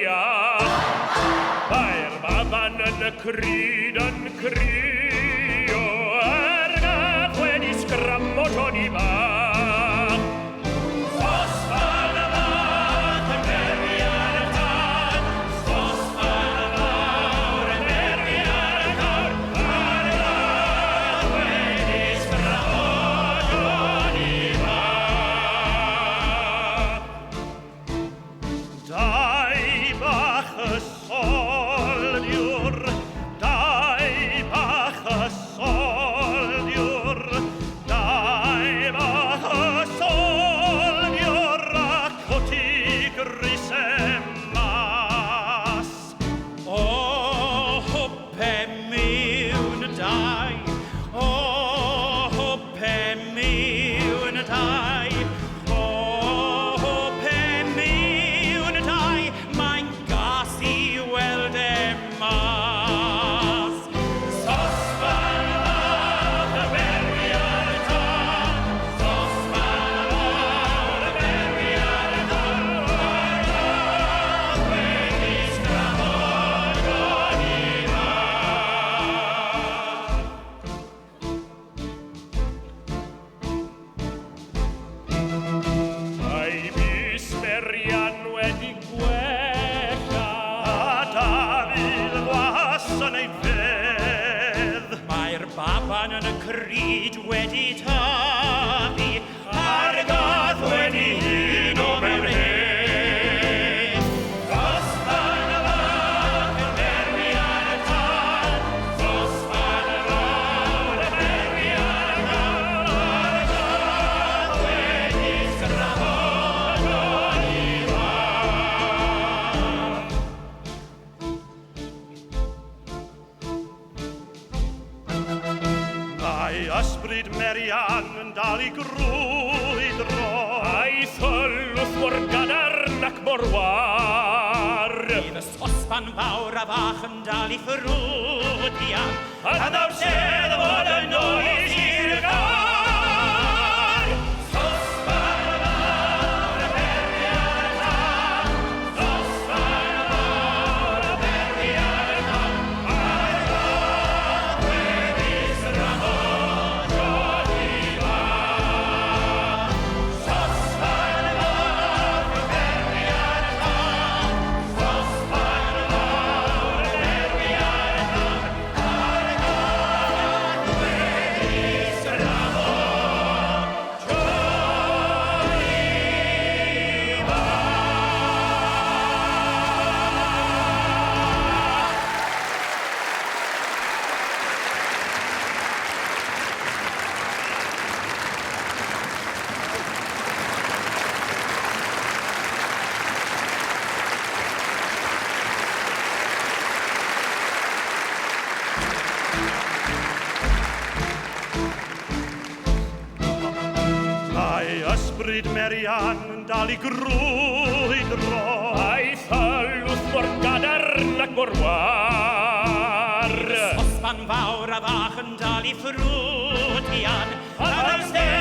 iach. Mae'r baban yn crio, gath wedi sgramo Johnny bach. Sosban y fach yn berwi ar y tân, sosban y fawr yn berwi ar y cawr, gath wedi sgramo Johnny bach. Dau bach y soldiwr, dau bach y soldiwr, dau bach y soldiwr ac wti grisen mas. O hwpe miwn dau, o hwpe miwn dau, o hwpe miwn dau, mae'n gas i weld e mas. Sosban y fach yn berwi ar y tân, sosban y fawr yn berwi ar y cawr, gath wedi sgramo Johnny bach. Mae mis Merian wedi gwella, a Dafydd was yn ei fedd. Mae'r baban yn y cryd wedi tyfu, a'r gath wedi huno mewn hen. Sosban y fach yn berwi ar y tân, sosban y fawr yn berwi ar y cawr, gath wedi sgramo Johnny bach. Mae ysbryd Merian yn dal i grwydro, a'i thylwth mor gadarn ac mor war. Bydd y sosban fawr a fach yn dal i ffrwdian, a ddaw'r sedd fod yn oes i'r gar. Sosban y fawr yn berwi ar y tân, sosban y fawr yn berwi ar y cawr, a'r gath wedi sgramo Johnny bach. Sosban y fawr yn berwi ar y tân, sosban y fawr yn berwi ar y cawr, a'r gath wedi sgramo Johnny bach. Mae ysbryd Merian yn dal i grwydro, a'i thylwth mor gadarn ac mor war. Sosban fawr a fach yn dal i ffrwdian, a ddaw'r sedd